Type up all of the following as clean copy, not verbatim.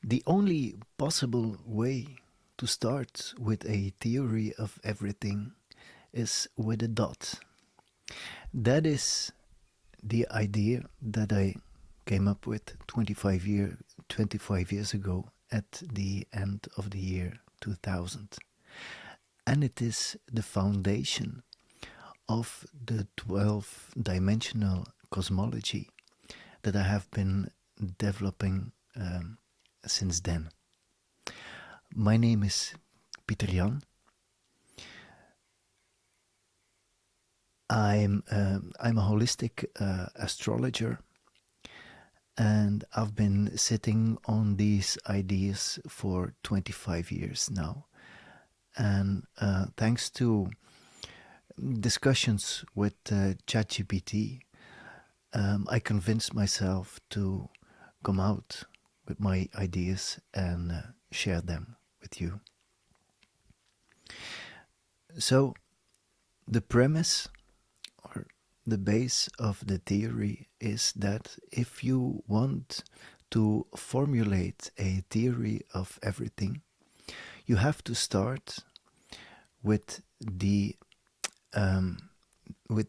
The only possible way to start with a theory of everything is with a dot. That is the idea that I came up with 25 years ago at the end of the year 2000. And it is the foundation of the 12-dimensional cosmology that I have been developing since then. My name is Pieter Jan. I'm a holistic astrologer, and I've been sitting on these ideas for 25 years now. And thanks to discussions with ChatGPT, I convinced myself to come out with my ideas and share them with you. So, the premise or the base of the theory is that if you want to formulate a theory of everything, you have to start with the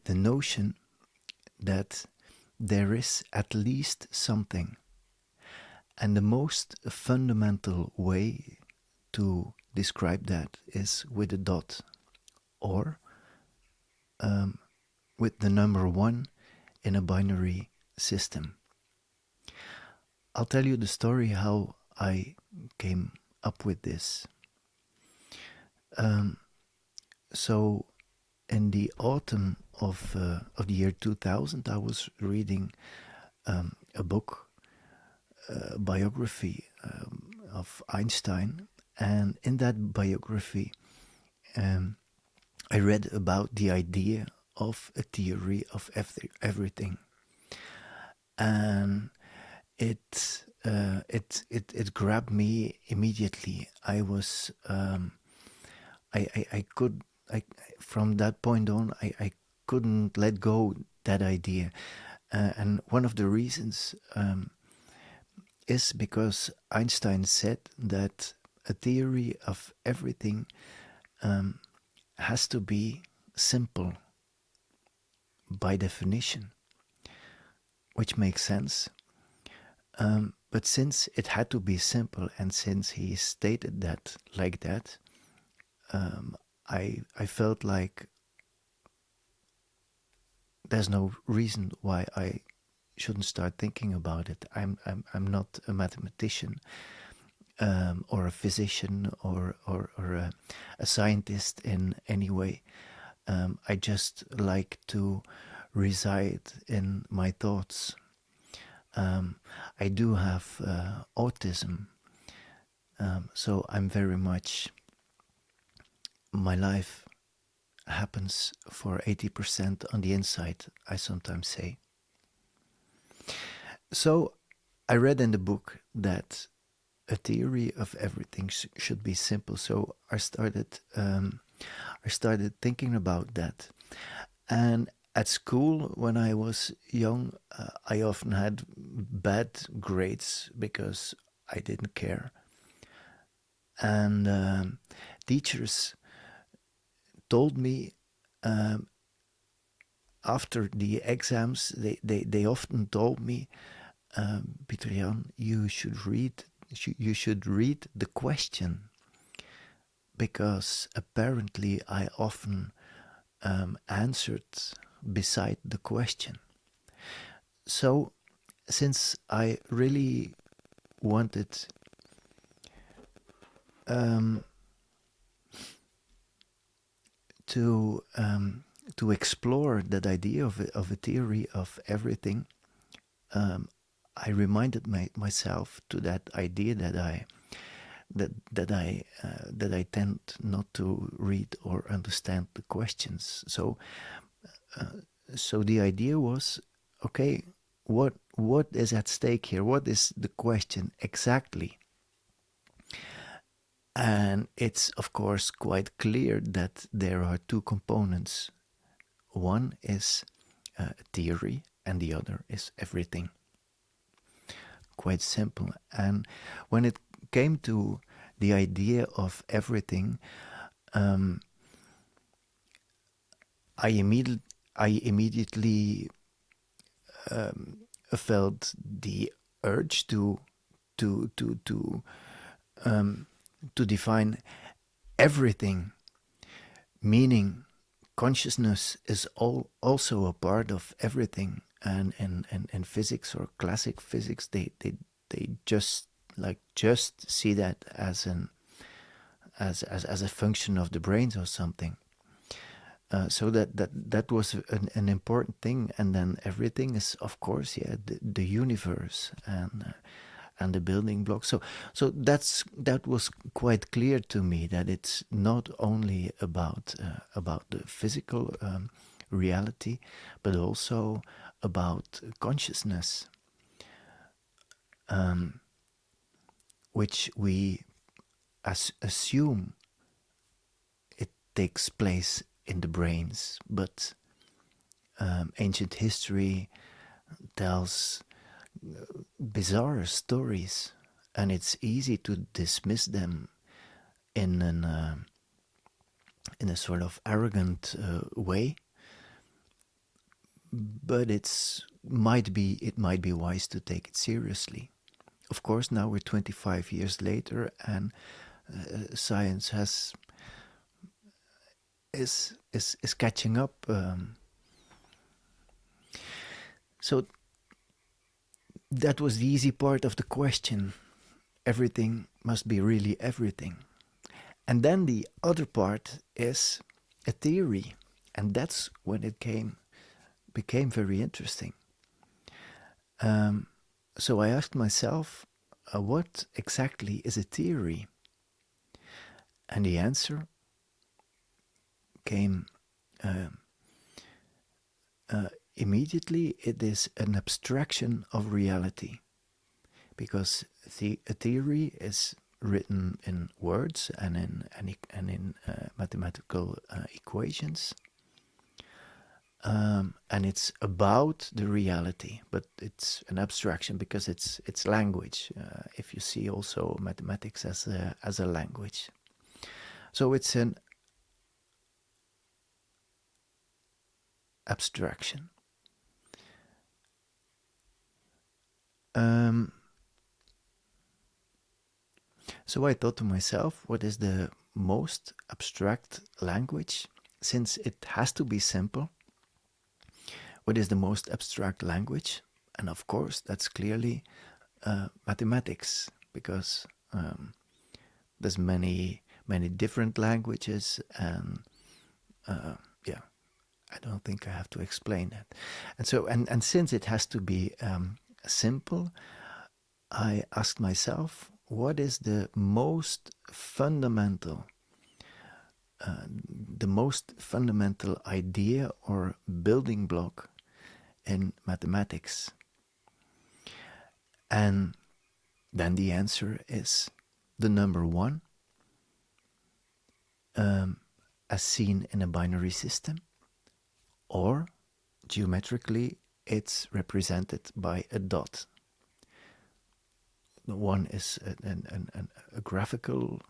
notion that there is at least something. And the most fundamental way to describe that is with a dot, or with the number 1 in a binary system. I'll tell you the story how I came up with this. So in the autumn of the year 2000, I was reading a book, a biography of Einstein, and in that biography I read about the idea of a theory of everything, and it grabbed me immediately. I was I could from that point on I couldn't let go that idea, and one of the reasons is because Einstein said that a theory of everything has to be simple by definition, which makes sense. But since it had to be simple, and since he stated that like that, I felt like there's no reason why I shouldn't start thinking about it. I'm not a mathematician or a physician or a scientist in any way. I just like to reside in my thoughts. I do have autism, so I'm very much, my life happens for 80% on the inside, I sometimes say. So I read in the book that a theory of everything should be simple. So I started thinking about that. And at school, when I was young, I often had bad grades because I didn't care. And teachers told me after the exams, they often told me, Pieter Jan, you should read the question, because apparently I often answered beside the question. So since I really wanted to explore that idea of a theory of everything, I reminded myself to that idea that I tend not to read or understand the questions. So the idea was, okay, what is at stake here? What is the question exactly? And it's of course quite clear that there are two components. One is theory, and the other is everything. Quite simple. And when it came to the idea of everything, um, I immediately felt the urge to to to to define everything, meaning consciousness is also a part of everything. And in physics or classic physics, they just see that as as a function of the brains or something. So that was an important thing. And then everything is, of course, yeah, the universe and the building blocks. So that was quite clear to me, that it's not only about the physical reality, but also about consciousness, which we assume it takes place in the brains. But ancient history tells bizarre stories, and it's easy to dismiss them in in a sort of arrogant way. But it might be wise to take it seriously. Of course, now we're 25 years later, and science is catching up. So that was the easy part of the question. Everything must be really everything. And then the other part is a theory, and that's when it became very interesting. So I asked myself, what exactly is a theory? And the answer came immediately. It is an abstraction of reality, because a theory is written in words and in mathematical equations. And it's about the reality, but it's an abstraction because it's language. If you see also mathematics as a language, so it's an abstraction. So I thought to myself, what is the most abstract language? Since it has to be simple, what is the most abstract language? And of course, that's clearly mathematics, because there's many different languages, and yeah, I don't think I have to explain that. And so, and since it has to be simple, I asked myself, what is the most fundamental idea or building block in mathematics? And then the answer is the number one, as seen in a binary system, or geometrically it's represented by a dot. The one is a graphical,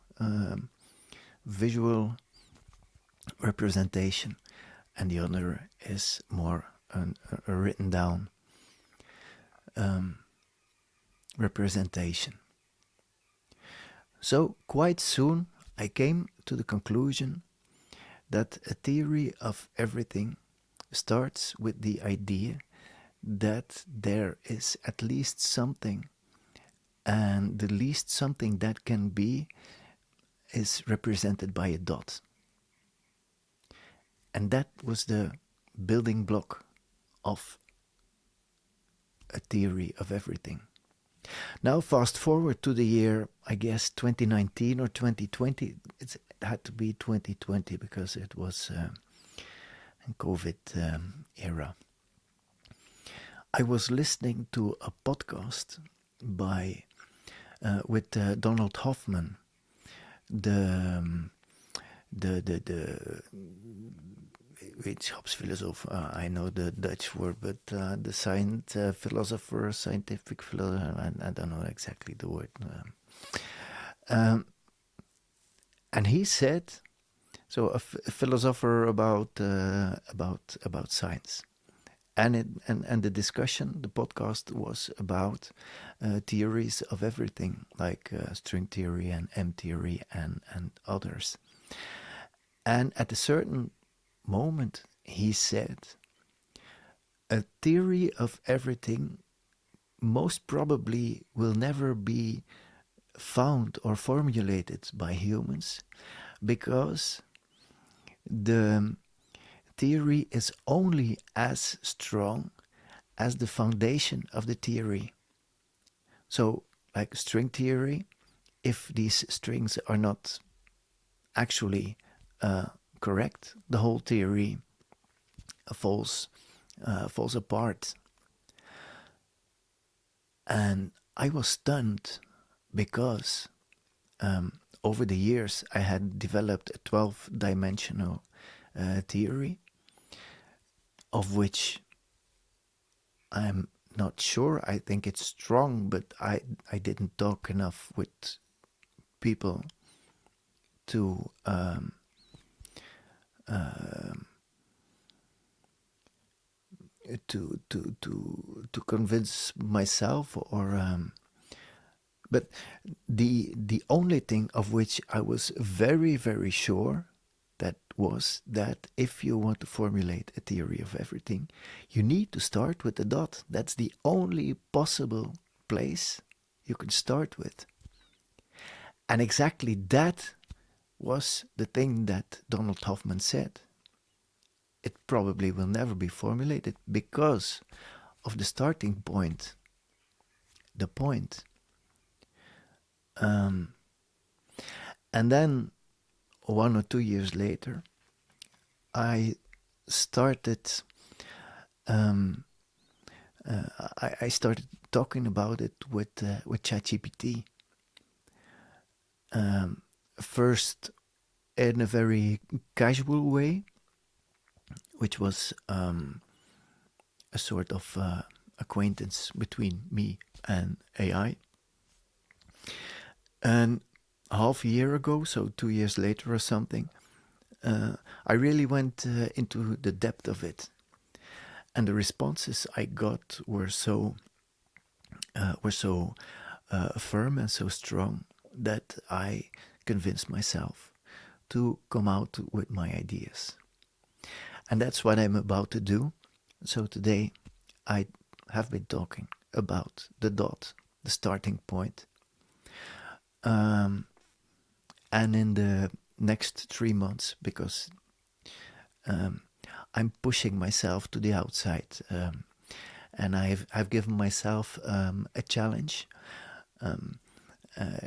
visual representation, and the other is more a written down representation. So quite soon I came to the conclusion that a theory of everything starts with the idea that there is at least something, and the least something that can be is represented by a dot. And that was the building block of a theory of everything. Now fast forward to the year, I guess 2019 or 2020. It had to be 2020 because it was a COVID era. I was listening to a podcast by with Donald Hoffman, the wetenschapsfilosoof. I know the Dutch word, but the scientific philosopher. I don't know exactly the word. Um, and he said, so a philosopher about science, and the discussion, the podcast was about theories of everything, like string theory and M theory and others. And at a certain moment, he said, a theory of everything most probably will never be found or formulated by humans, because the theory is only as strong as the foundation of the theory. So, like string theory, if these strings are not actually correct, the whole theory falls falls apart. And I was stunned because over the years I had developed a 12-dimensional theory, of which I'm not sure. I think it's strong, but I didn't talk enough with people to to convince myself, or but the only thing of which I was very very sure, that was that if you want to formulate a theory of everything, you need to start with the dot. That's the only possible place you can start with. And exactly that was the thing that Donald Hoffman said. It probably will never be formulated because of the starting point, the point. And then 1 or 2 years later, I started I started talking about it with ChatGPT. First, in a very casual way, which was a sort of acquaintance between me and AI. And half a year ago, so 2 years later or something, I really went into the depth of it, and the responses I got were so firm and so strong that I convinced myself to come out with my ideas. And that's what I'm about to do. So today I have been talking about the dot, the starting point. And in the next 3 months, because I'm pushing myself to the outside, and I've given myself a challenge.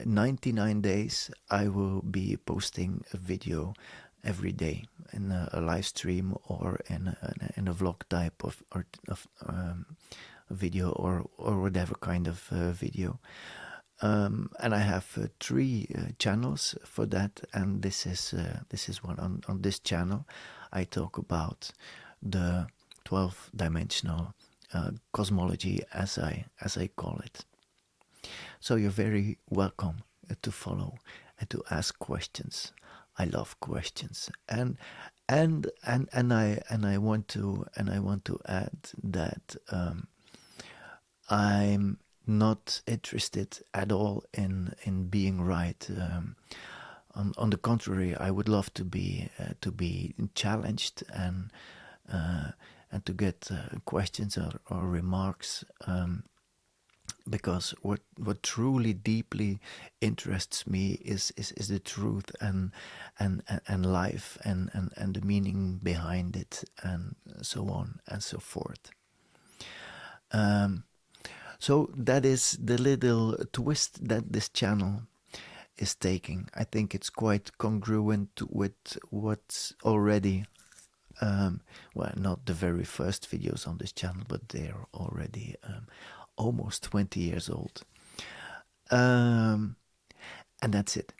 99 days, I will be posting a video every day in a live stream, or in a vlog type of video, or whatever kind of video. And I have 3 channels for that, and this is one. On this channel, I talk about the 12-dimensional cosmology, as I call it. So you're very welcome to follow and to ask questions. I love questions, and I want to add that I'm not interested at all in being right. On the contrary, I would love to be challenged, and to get questions or remarks. Because what truly deeply interests me is the truth, and life, and the meaning behind it, and so on and so forth. So that is the little twist that this channel is taking. I think it's quite congruent with what's already, well, not the very first videos on this channel, but they're already almost 20 years old. And that's it.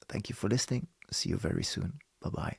Thank you for listening. See you very soon. Bye bye.